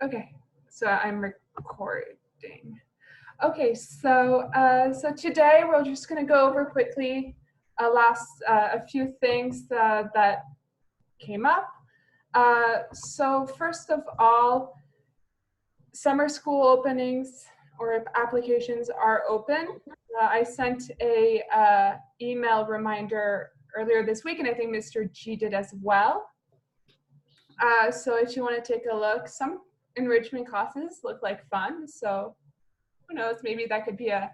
Okay, so I'm recording. Okay, so today we're just going to go over quickly a few things that came up. So first of all, summer school openings or applications are open. I sent a email reminder earlier this week, and I think Mr. G did as well. So if you want to take a look, some enrichment classes look like fun. So who knows, maybe that could be a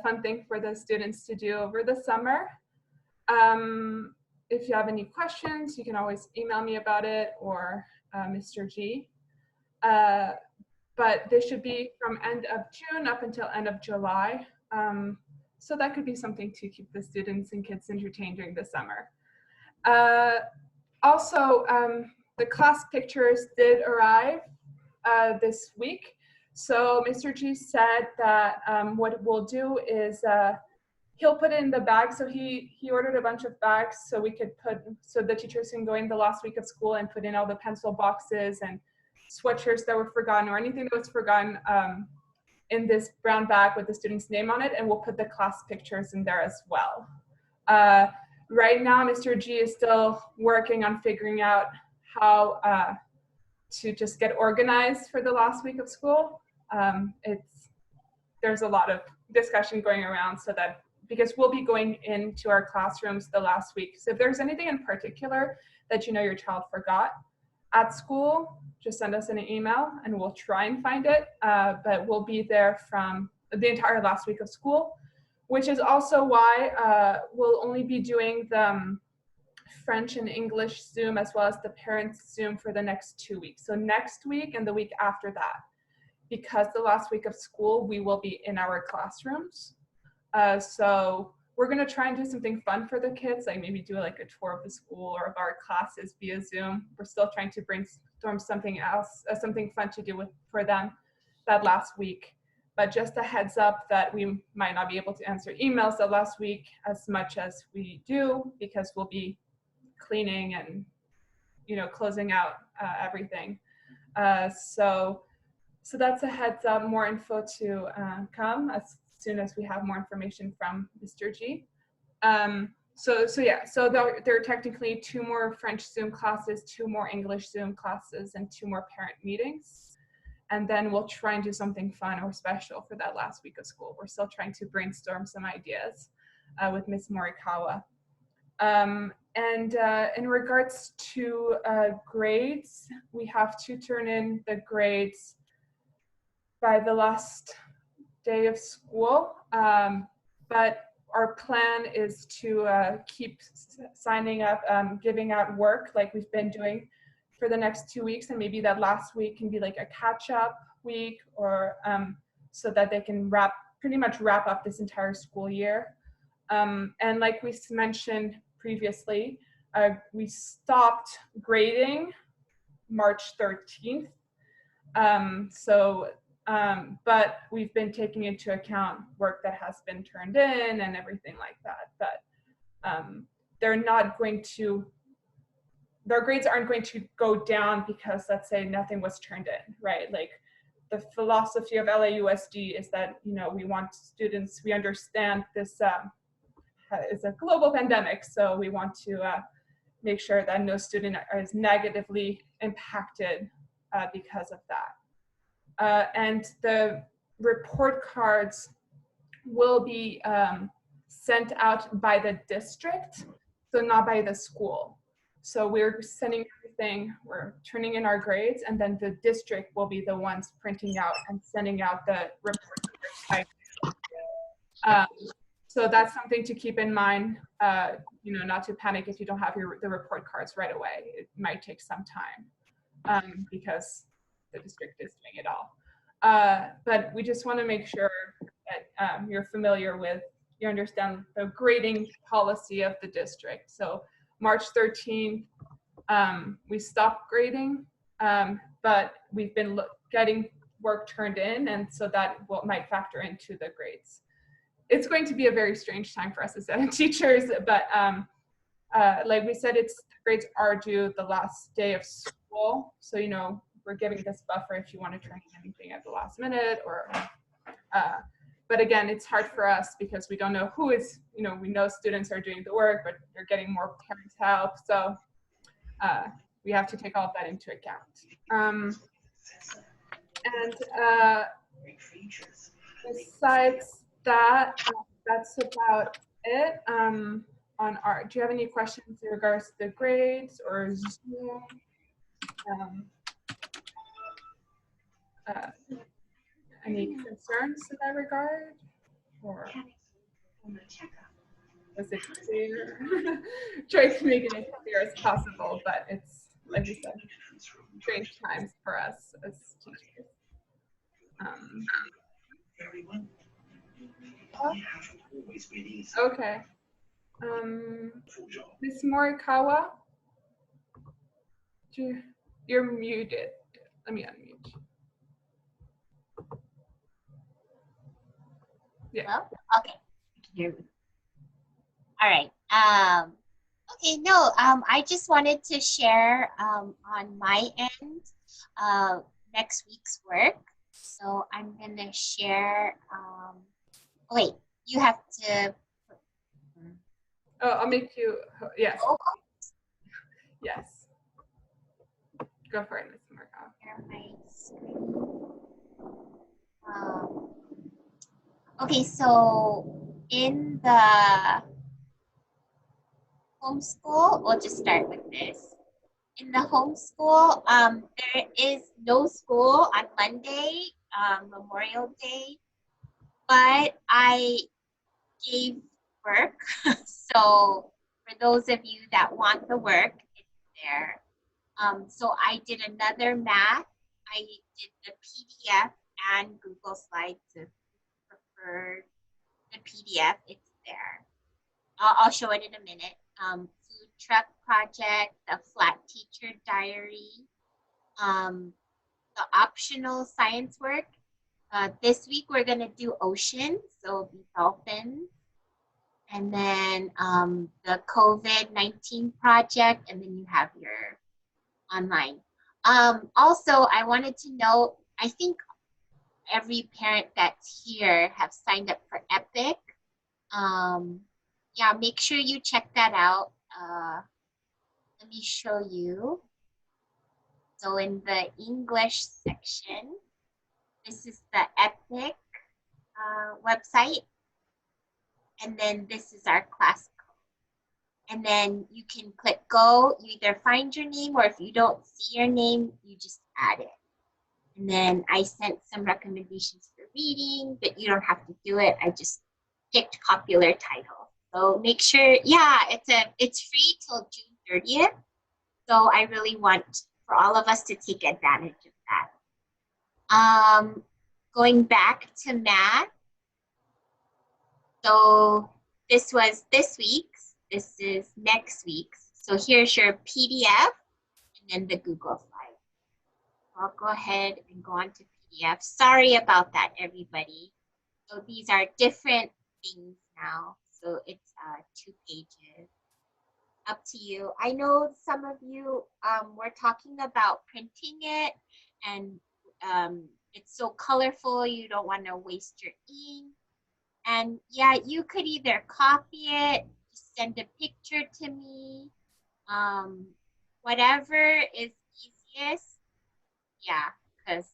fun thing for the students to do over the summer. If you have any questions, you can always email me about it or Mr. G. But this should be from end of June up until end of July. So that could be something to keep the students and kids entertained during the summer. Also, the class pictures did arrive this week. So Mr. G said that what we'll do is he'll put it in the bag. So he ordered a bunch of bags so we could so the teachers can go in the last week of school and put in all the pencil boxes and sweatshirts that were forgotten or anything that was forgotten in this brown bag with the student's name on it, and we'll put the class pictures in there as well. Right now, Mr. G is still working on figuring out how to just get organized for the last week of school. There's a lot of discussion going around so that, because we'll be going into our classrooms the last week. So if there's anything in particular that you know your child forgot at school, just send us an email and we'll try and find it. But we'll be there from the entire last week of school, which is also why we'll only be doing the French and English Zoom as well as the parents Zoom for the next 2 weeks. So next week and the week after that, because the last week of school, we will be in our classrooms. So we're gonna try and do something fun for the kids, like maybe do like a tour of the school or of our classes via Zoom. We're still trying to brainstorm something else, something fun to do for them that last week. But just a heads up that we might not be able to answer emails the last week as much as we do, because we'll be cleaning and closing out everything. So that's a heads up. More info to come as soon as we have more information from Mr. G. So there are technically 2 more French Zoom classes, 2 more English Zoom classes, and 2 more parent meetings. And then we'll try and do something fun or special for that last week of school. We're still trying to brainstorm some ideas with Ms. Morikawa. And in regards to grades, we have to turn in the grades by the last day of school. But our plan is to keep signing up, giving out work like we've been doing for the next 2 weeks, and maybe that last week can be like a catch-up week, or so that they can pretty much wrap up this entire school year. And like we mentioned previously, we stopped grading March 13th. But we've been taking into account work that has been turned in and everything like that. But their grades aren't going to go down because, let's say, nothing was turned in, right? Like, the philosophy of LAUSD is that, we want students, we understand this is a global pandemic, so we want to make sure that no student is negatively impacted because of that. And the report cards will be sent out by the district, so not by the school. So we're sending everything, we're turning in our grades, and then the district will be the ones printing out and sending out the report. So that's something to keep in mind, not to panic if you don't have the report cards right away. It might take some time because the district is doing it all. But we just want to make sure that you're familiar with, you understand the grading policy of the district. So March 13th, we stopped grading, but we've been getting work turned in, and so that might factor into the grades. It's going to be a very strange time for us as teachers, but like we said, the grades are due the last day of school. So, we're giving this buffer if you want to turn in anything at the last minute, or but again, it's hard for us because we don't know who is, we know students are doing the work, but they're getting more parents' help. So we have to take all of that into account. And besides that, that's about it. On art, do you have any questions in regards to the grades or Zoom? Any concerns in that regard? Or was it clear? Try to make it as clear as possible, but it's, like we said, strange times for us as teachers. Okay. Ms. Morikawa, you're muted. Let me unmute you. Yeah. Hello? Okay. Hear me. All right. Okay. No. I just wanted to share on my end next week's work. So I'm gonna share. Wait. You have to. Oh, I'll make you. Yes. Oh. Yes. Go for it, Ms. Morikawa. Share my screen. Okay, so in the homeschool, we'll just start with this. In the homeschool, there is no school on Monday, Memorial Day, but I gave work. So for those of you that want the work, it's there. So I did another math. I did the PDF and Google Slides. If you prefer the PDF, it's there. I'll show it in a minute. Food truck project, the flat teacher diary, the optional science work. This week we're gonna do ocean, so it'll be dolphins. And then the COVID-19 project, and then you have your online. Also, I wanted to know, I think every parent that's here have signed up for EPIC. Yeah, make sure you check that out. Let me show you. So in the English section, this is the EPIC website. And then this is our class code. And then you can click go, you either find your name, or if you don't see your name, you just add it. And then I sent some recommendations for reading, but you don't have to do it. I just picked popular titles. So make sure, yeah, it's free till June 30th. So I really want for all of us to take advantage of that. Going back to math. So this was this week's, this is next week's. So here's your PDF and then the Google slide. I'll go ahead and go on to PDF. Sorry about that, everybody. So these are different things now. So it's 2 pages. Up to you. I know some of you were talking about printing it, and it's so colorful, you don't want to waste your ink. And yeah, you could either copy it, just send a picture to me, whatever is easiest. Yeah, because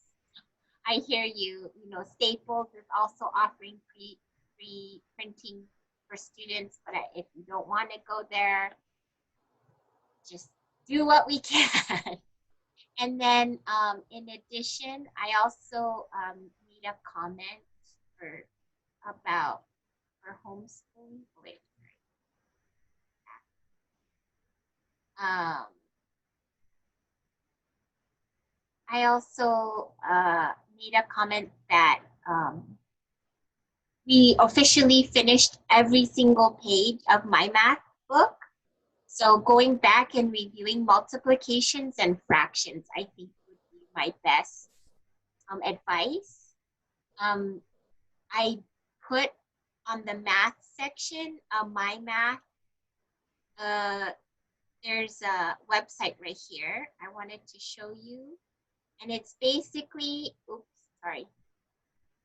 I hear you, Staples is also offering free printing for students, but if you don't want to go there, just do what we can. And then in addition, I also made a comment about homeschooling. Wait, I also made a comment that we officially finished every single page of my math book. So going back and reviewing multiplications and fractions, I think would be my best advice. I put on the math section, my math, there's a website right here I wanted to show you. And it's basically, oops, sorry,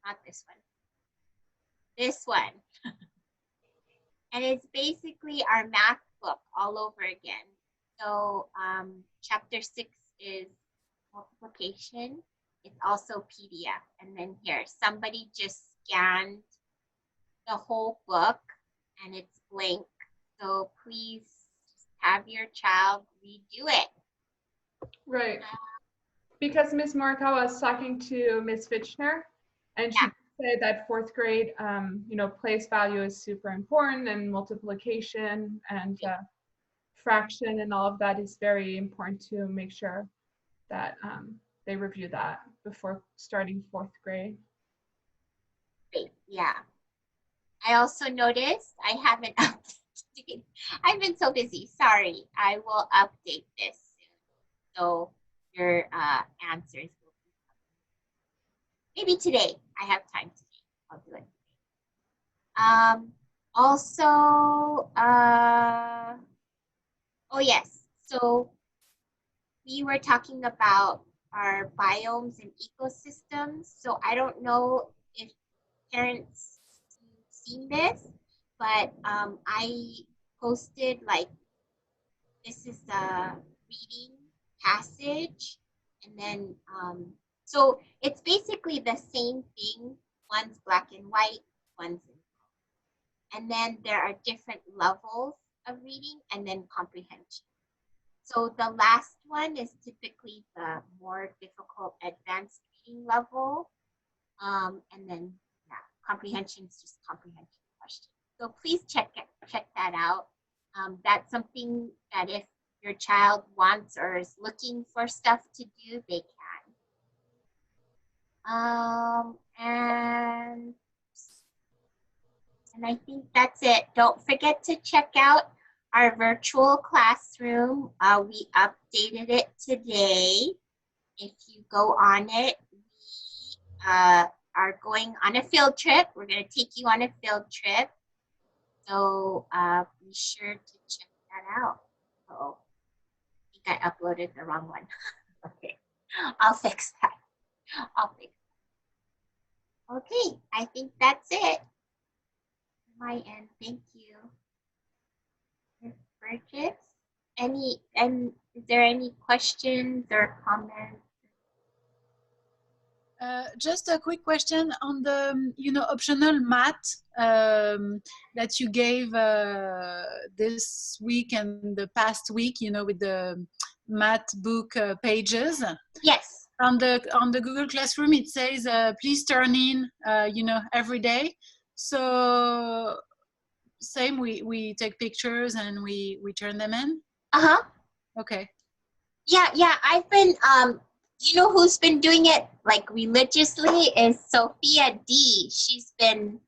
not this one. This one. And it's basically our math book all over again. So chapter 6 is multiplication. It's also PDF. And then here, somebody just scanned the whole book and it's blank. So please have your child redo it. Right. Because Ms. Morikawa was talking to Ms. Fitchner, and she said that fourth grade, place value is super important, and multiplication and fraction and all of that is very important to make sure that they review that before starting fourth grade. Great. Yeah. I also noticed I haven't updated. I've been so busy. Sorry. I will update this soon. So your answers will be maybe today. I have time today. I'll do it. Also, oh yes. So we were talking about our biomes and ecosystems. So I don't know if parents have seen this, but I posted like, this is a reading passage, and then so it's basically the same thing. One's black and white, one's in color. And then there are different levels of reading and then comprehension. So the last one is typically the more difficult advanced reading level. And then comprehension is just comprehension questions. So please check that out. That's something that if your child wants or is looking for stuff to do, they can. And I think that's it. Don't forget to check out our virtual classroom. We updated it today. If you go on it, we are going on a field trip. We're going to take you on a field trip. So be sure to check that out. Oh, I think I uploaded the wrong one. Okay, I'll fix that. Okay, I think that's it. My end. Thank you. Ms. Burgess, is there any questions or comments? Just a quick question on the, optional math that you gave this week and the past week, with the math book pages. Yes. On the Google Classroom, it says, please turn in, every day. So same, we take pictures and we turn them in? Uh-huh. Okay. Yeah, I've been, you know who's been doing it like religiously is Sophia D. She's been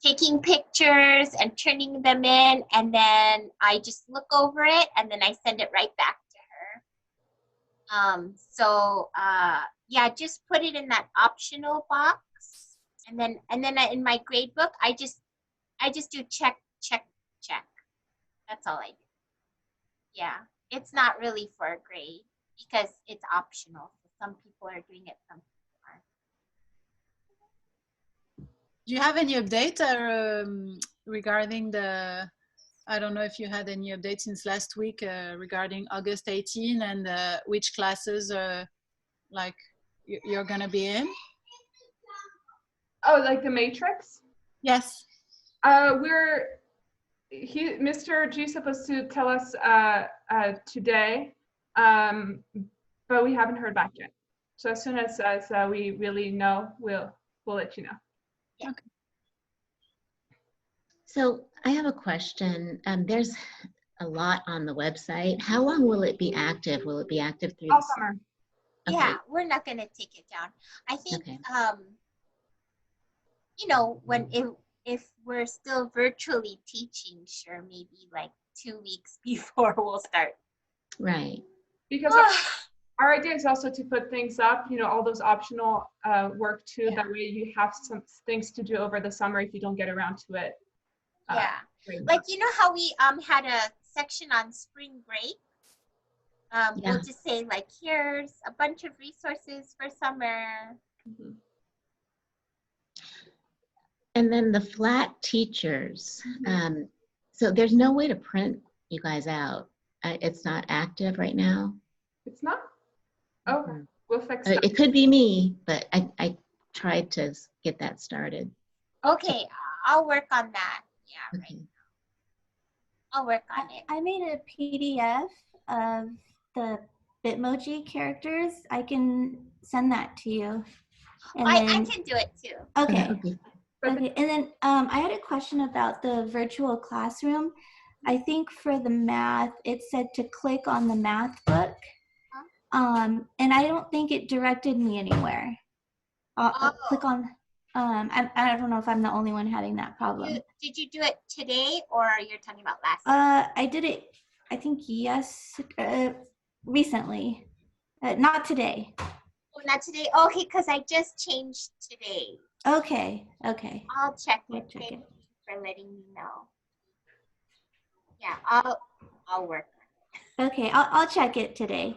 taking pictures and turning them in, and then I just look over it and then I send it right back to her. Yeah, just put it in that optional box, and then in my grade book, I just do check. That's all I do. Yeah, it's not really for a grade because it's optional. So some people are doing it, some people aren't. Do you have any update regarding the, I don't know if you had any updates since last week regarding August 18 and which classes like you're gonna be in? Oh, like the matrix? Yes. Mr. G is supposed to tell us today, but we haven't heard back yet. So as soon as we really know, we'll let you know. Yeah. Okay. So I have a question. There's a lot on the website. How long will it be active? Will it be active through All summer? Okay. Yeah, we're not going to take it down. I think, Okay. if we're still virtually teaching, sure, maybe like 2 weeks before we'll start. Right. Because our idea is also to put things up, all those optional work too. Yeah. That way you have some things to do over the summer if you don't get around to it. Yeah. Like, how we had a section on spring break? Yeah. We'll just say like, here's a bunch of resources for summer. Mhm. And then the flat teachers. Mhm. So there's no way to print you guys out. It's not active right now. It's not? Okay, Mhm. we'll fix that. It could be me, but I tried to get that started. Okay, I'll work on that. Yeah, right. Okay. I'll work on it. I made a PDF of the Bitmoji characters. I can send that to you. And I then, can do it too. okay. Okay. But Okay, and then I had a question about the virtual classroom. I think for the math, it said to click on the math book. And I don't think it directed me anywhere. Click on, I don't know if I'm the only one having that problem. Did you do it today or you're talking about last? I did it, I think, recently. Not today. Oh, not today. Okay, because I just changed today. Okay. I'll check We'll it. check Thank it. you for letting me know. Yeah, I'll work. Okay, I'll check it today.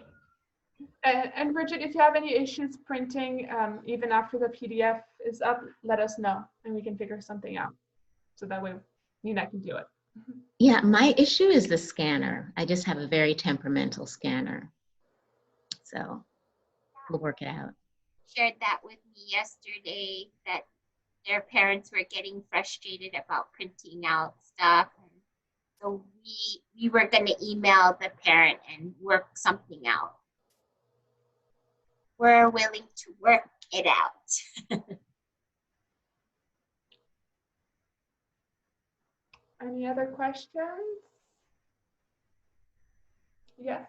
and Bridget, if you have any issues printing, even after the PDF is up, let us know and we can figure something out. So that way Nina can do it. Yeah, my issue is the scanner. I just have a very temperamental scanner. So we'll work it out. Shared that with me yesterday that their parents were getting frustrated about printing out stuff. And so we were going to email the parent and work something out. We're willing to work it out. Any other questions? Yes.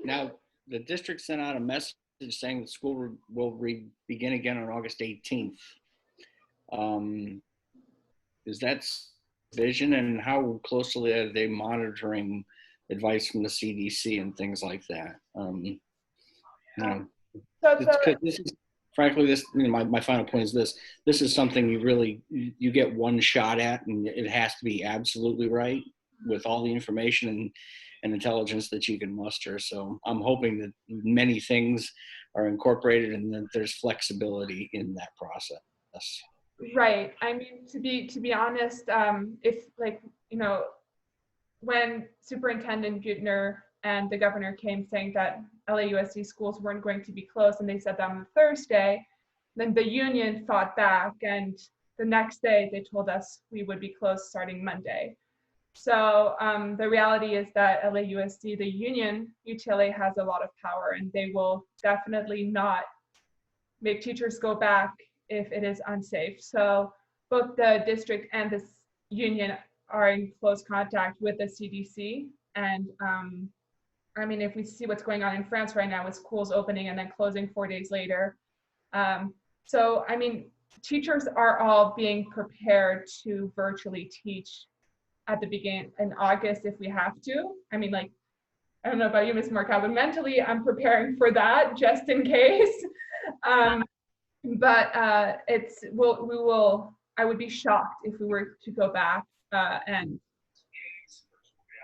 Now, the district sent out a message saying the school will begin again on August 18th. Is that vision, and how closely are they monitoring advice from the CDC and things like that? You know, So this is, frankly, this, you know, my final point is this: this is something you get one shot at, and it has to be absolutely right with all the information and intelligence that you can muster. So I'm hoping that many things are incorporated and that there's flexibility in that process. right. I mean, to be honest, if like, you know, when Superintendent Buettner and the governor came saying that LAUSD schools weren't going to be closed, and they said that on Thursday, then the union fought back, and the next day they told us we would be closed starting Monday. So the reality is that LAUSD, the union, UTLA has a lot of power, and they will definitely not make teachers go back if it is unsafe. So both the district and the union are in close contact with the CDC. And I mean, if we see what's going on in France right now with schools opening and then closing 4 days later. So, I mean, teachers are all being prepared to virtually teach at the beginning in August if we have to. I mean, like, I don't know about you, Ms. Markow, but mentally I'm preparing for that just in case. But I would be shocked if we were to go back and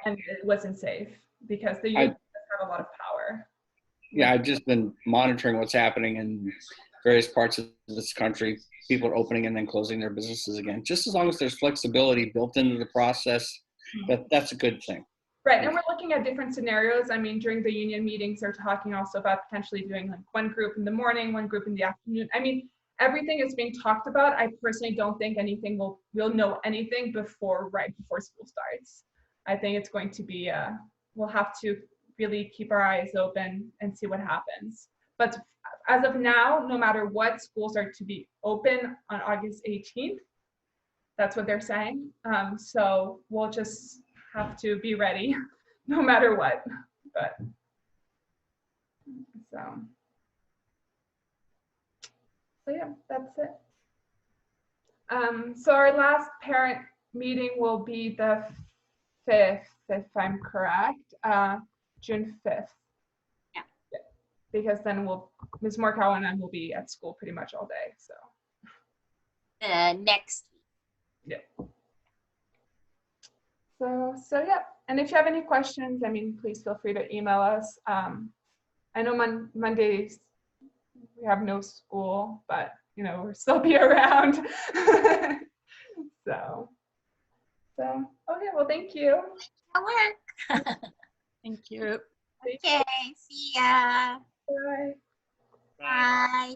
it wasn't safe, because the union have a lot of power. Yeah, I've just been monitoring what's happening in various parts of this country. People are opening and then closing their businesses again. Just as long as there's flexibility built into the process, that's a good thing. Right, and we're looking at different scenarios. I mean, during the union meetings, they're talking also about potentially doing like one group in the morning, one group in the afternoon. I mean, everything is being talked about. I personally don't think anything we'll know anything right before school starts. I think it's going to be, we'll have to really keep our eyes open and see what happens. But as of now, no matter what, schools are to be open on August 18th. That's what they're saying. So we'll just have to be ready no matter what. But so yeah, that's it. So our last parent meeting will be the 5th, if I'm correct, June 5th. Yeah. Because then Ms. Morkow and I will be at school pretty much all day. So. Next week. Yeah. So yeah. And if you have any questions, I mean, please feel free to email us. I know Mondays we have no school, but you know, we'll still be around. so okay, well, thank you. That work. Thank you. Okay, see ya. Bye. Bye.